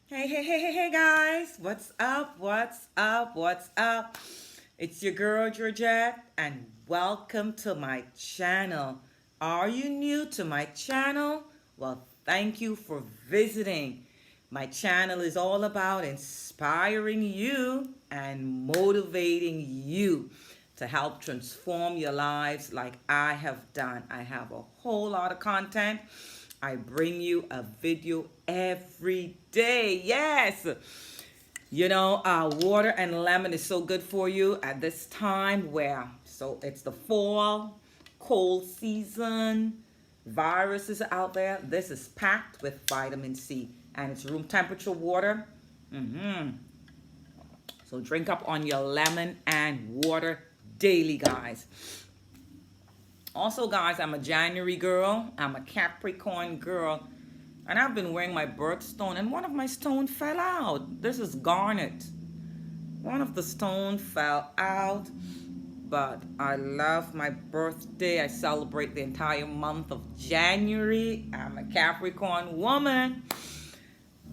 Hey, guys. What's up? What's up? What's up? It's your girl, Georgette, and welcome to my channel. Are you new to my channel? Well, thank you for visiting. My channel is all about inspiring you and motivating you to help transform your lives like I have done. I have a whole lot of content. I bring you a video every day. Yes. Water and lemon is so good for you at this time where, so it's the fall, cold season, viruses are out there. This is packed with vitamin C and it's room temperature water. So drink up on your lemon and water daily, guys. Also, guys, I'm a January girl. I'm a Capricorn girl. And I've been wearing my birthstone, and one of my stones fell out. This is garnet. One of the stones fell out, but I love my birthday. I celebrate the entire month of January. I'm a Capricorn woman.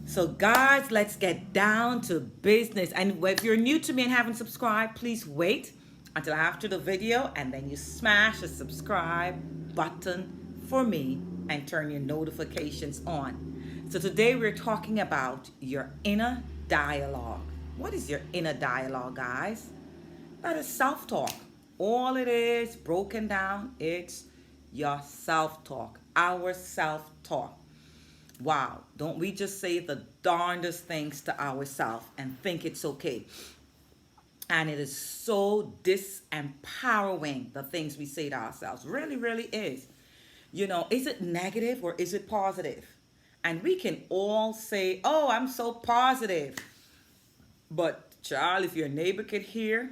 So, guys, let's get down to business. And if you're new to me and haven't subscribed, please wait until after the video and then you smash the subscribe button for me and turn your notifications on. So today we're talking about your inner dialogue. What is your inner dialogue, guys? That is self-talk. All it is, broken down, it's your self-talk, our self-talk. Wow, don't we just say the darndest things to ourselves and think it's okay? And it is so disempowering, the things we say to ourselves. Really, really is. Is it negative or is it positive? And we can all say, oh, I'm so positive. But, child, if your neighbor could hear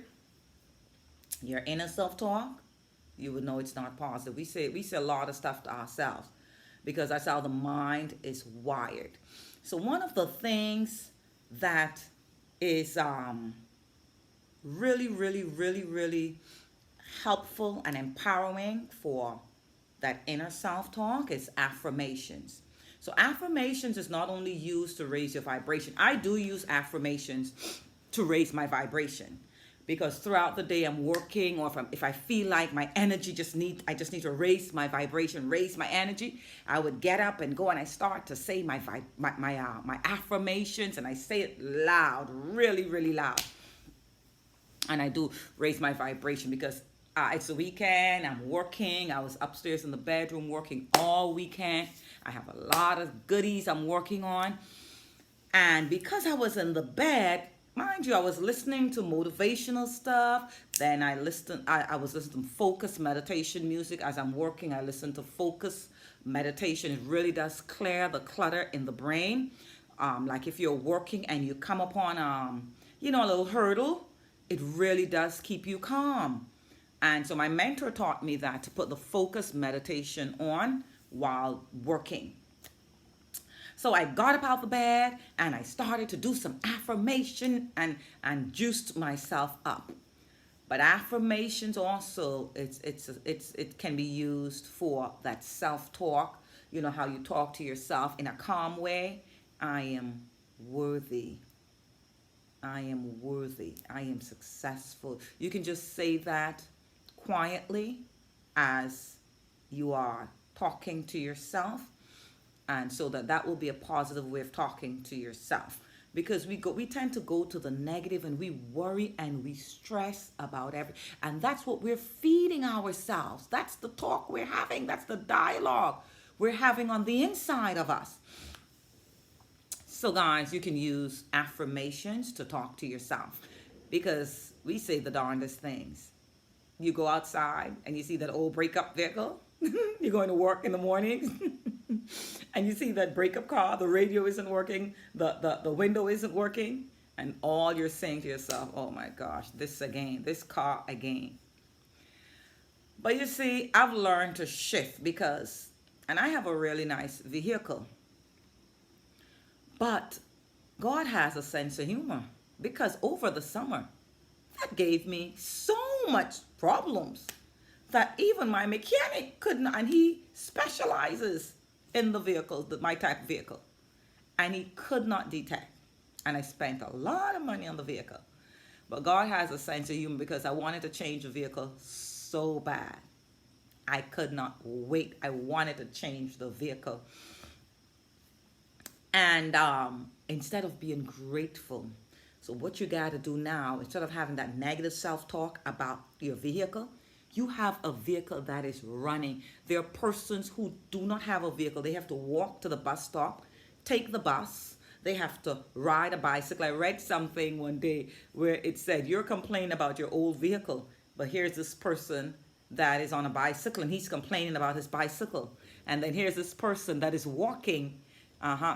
your inner self-talk, you would know it's not positive. We say a lot of stuff to ourselves because that's how the mind is wired. So one of the things that is really, really, really, really helpful and empowering for that inner self-talk is affirmations. So affirmations is not only used to raise your vibration. I do use affirmations to raise my vibration because throughout the day I'm working, or if I feel like my energy I just need to raise my vibration, raise my energy, I would get up and go and I start to say my affirmations, and I say it loud, really, really loud. And I do raise my vibration because it's the weekend. I'm working. I was upstairs in the bedroom working all weekend. I have a lot of goodies I'm working on. And because I was in the bed, mind you, I was listening to motivational stuff. Then I was listening to focus meditation music as I'm working. I listen to focus meditation. It really does clear the clutter in the brain. Like if you're working and you come upon a little hurdle, it really does keep you calm. And so my mentor taught me that to put the focus meditation on while working. So I got up out the bed and I started to do some affirmation and juiced myself up. But affirmations also, it can be used for that self-talk. You know how you talk to yourself in a calm way. I am worthy. I am worthy. I am successful. You can just say that quietly as you are talking to yourself, and so that will be a positive way of talking to yourself, because we tend to go to the negative and we worry and we stress about everything, and that's what we're feeding ourselves. That's the talk we're having. That's the dialogue we're having on the inside of us. So guys, you can use affirmations to talk to yourself because we say the darndest things. You go outside and you see that old breakup vehicle. You're going to work in the mornings and you see that breakup car, the radio isn't working, the window isn't working, and all you're saying to yourself, oh my gosh, this again, this car again. But you see, I've learned to shift and I have a really nice vehicle. But God has a sense of humor, because over the summer, that gave me so much problems that even my mechanic couldn't, and he specializes in the vehicles, my type of vehicle. and he could not detect. And I spent a lot of money on the vehicle. But God has a sense of humor because I wanted to change the vehicle so bad. I could not wait. I wanted to change the vehicle. And instead of being grateful, so what you got to do now, instead of having that negative self-talk about your vehicle, you have a vehicle that is running. There are persons who do not have a vehicle. They have to walk to the bus stop, take the bus. They have to ride a bicycle. I read something one day where it said, you're complaining about your old vehicle, but here's this person that is on a bicycle and he's complaining about his bicycle. And then here's this person that is walking,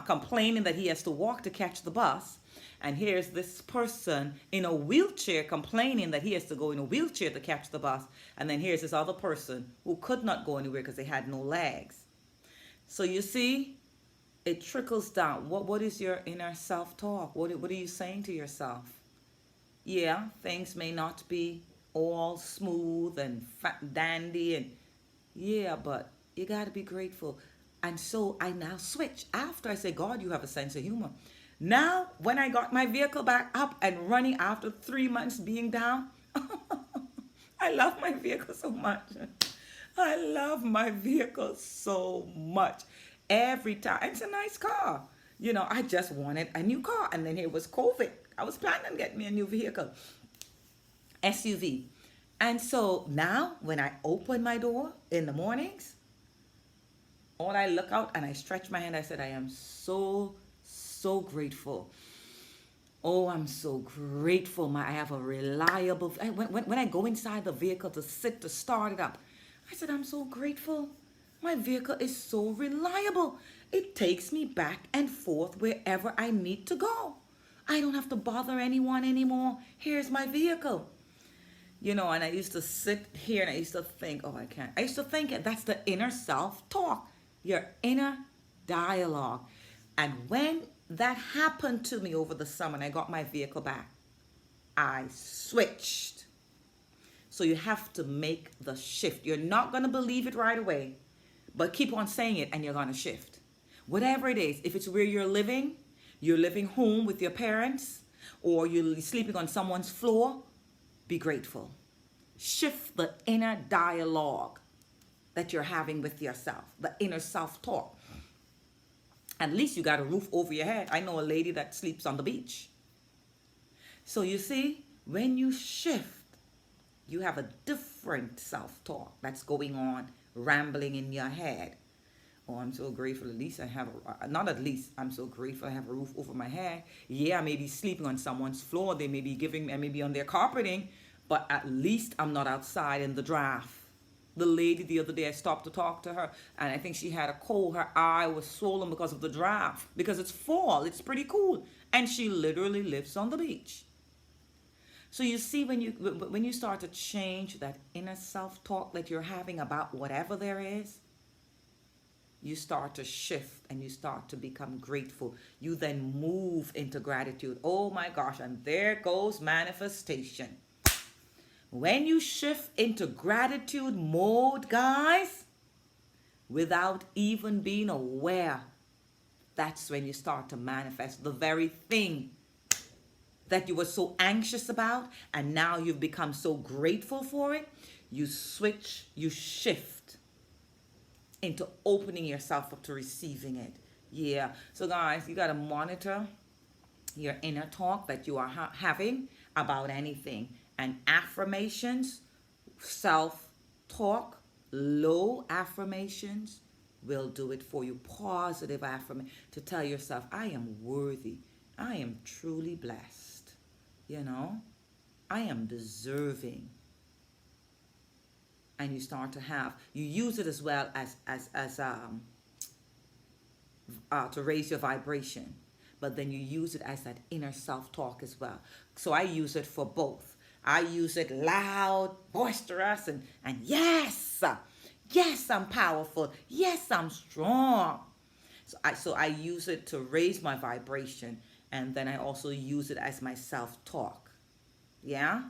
complaining that he has to walk to catch the bus. And here's this person in a wheelchair complaining that he has to go in a wheelchair to catch the bus. And then here's this other person who could not go anywhere because they had no legs. So you see, it trickles down. What is your inner self-talk? What are you saying to yourself? Yeah, things may not be all smooth and dandy, and yeah, but you got to be grateful. And so I now switch. After I say, God, you have a sense of humor. Now, when I got my vehicle back up and running after 3 months being down, I love my vehicle so much. I love my vehicle so much. Every time. It's a nice car. You know, I just wanted a new car. And then here was COVID. I was planning on getting me a new vehicle. SUV. And so now when I open my door in the mornings, all I look out and I stretch my hand, I said, I am so grateful. Oh, I'm so grateful. I have a reliable, when I go inside the vehicle to start it up, I said, I'm so grateful. My vehicle is so reliable. It takes me back and forth wherever I need to go. I don't have to bother anyone anymore. Here's my vehicle. You know, and I used to sit here and I used to think, oh, I can't. I used to think that's the inner self-talk, your inner dialogue. And when that happened to me over the summer and I got my vehicle back, I switched. So you have to make the shift. You're not going to believe it right away, but keep on saying it and you're going to shift. Whatever it is, if it's where you're living home with your parents, or you're sleeping on someone's floor, be grateful. Shift the inner dialogue that you're having with yourself, the inner self-talk. At least you got a roof over your head. I know a lady that sleeps on the beach. So you see, when you shift, you have a different self-talk that's going on, rambling in your head. Oh, I'm so grateful. At least I have, I'm so grateful I have a roof over my head. Yeah, I may be sleeping on someone's floor. They may be I may be on their carpeting, but at least I'm not outside in the draft. The lady the other day, I stopped to talk to her, and I think she had a cold. Her eye was swollen because of the draft, because it's fall. It's pretty cool. And she literally lives on the beach. So you see, when you start to change that inner self-talk that you're having about whatever there is, you start to shift and you start to become grateful. You then move into gratitude. Oh my gosh, and there goes manifestation. When you shift into gratitude mode, guys, without even being aware, that's when you start to manifest the very thing that you were so anxious about, and now you've become so grateful for it. You switch, you shift into opening yourself up to receiving it. Yeah. So guys, you got to monitor your inner talk that you are having about anything. And affirmations, self-talk, low affirmations will do it for you. Positive affirmation to tell yourself, I am worthy. I am truly blessed. You know, I am deserving. And you start to you use it as well as to raise your vibration, but then you use it as that inner self-talk as well. So I use it for both. I use it loud, boisterous, and yes, I'm powerful. Yes, I'm strong. So I use it to raise my vibration, and then I also use it as my self-talk. Yeah.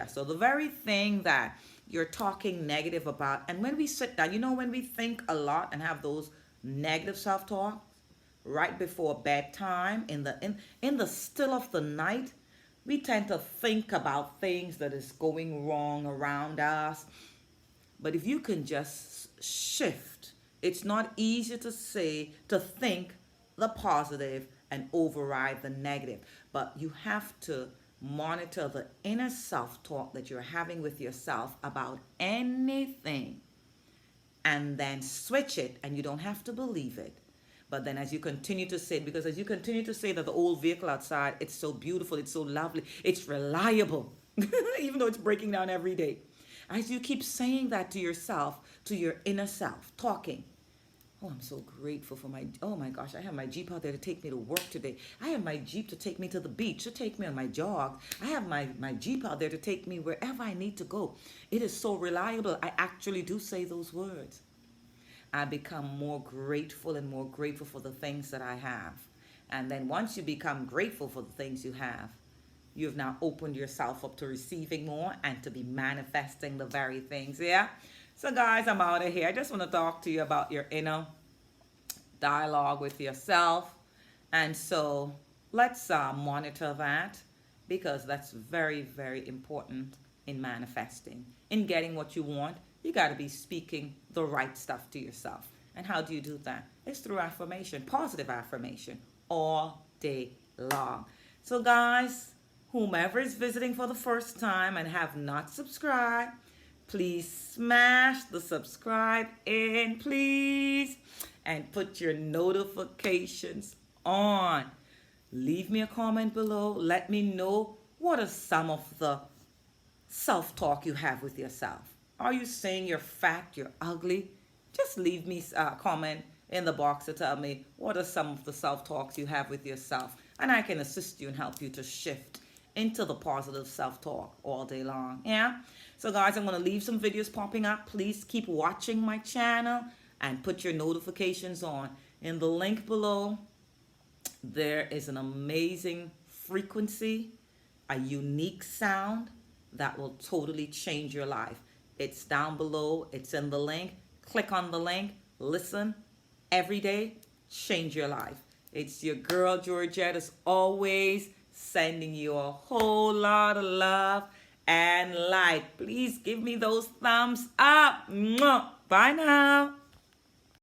So the very thing that you're talking negative about, and when we sit down, when we think a lot and have those negative self-talk, right before bedtime, in the still of the night, we tend to think about things that is going wrong around us. But if you can just shift, it's not easy to say, to think the positive and override the negative. But you have to monitor the inner self talk that you're having with yourself about anything, and then switch it, and you don't have to believe it. But then as you continue to say, because as you continue to say that the old vehicle outside, it's so beautiful, it's so lovely, it's reliable, even though it's breaking down every day. As you keep saying that to yourself, to your inner self, talking, oh, I'm so grateful for oh my gosh, I have my Jeep out there to take me to work today. I have my Jeep to take me to the beach, to take me on my jog. I have my Jeep out there to take me wherever I need to go. It is so reliable. I actually do say those words. I become more grateful and more grateful for the things that I have. And then once you become grateful for the things you have, you've now opened yourself up to receiving more and to be manifesting the very things. Yeah. So guys, I'm out of here. I just want to talk to you about your inner dialogue with yourself. And so let's monitor that, because that's very, very important in manifesting. In getting what you want, you got to be speaking the right stuff to yourself. And how do you do that? It's through affirmation, positive affirmation, all day long. So guys, whomever is visiting for the first time and have not subscribed, please smash the subscribe in, please, and put your notifications on. Leave me a comment below. Let me know, what are some of the self-talk you have with yourself. Are you saying you're fat, you're ugly? Just leave me a comment in the box to tell me what are some of the self-talks you have with yourself, and I can assist you and help you to shift into the positive self-talk all day long. Yeah. So guys, I'm going to leave some videos popping up. Please keep watching my channel and put your notifications on. In the link below, there is an amazing frequency, a unique sound that will totally change your life. It's down below. It's in the link. Click on the link. Listen every day. Change your life. It's your girl, Georgette, as always, sending you a whole lot of love and light. Please give me those thumbs up. Bye now.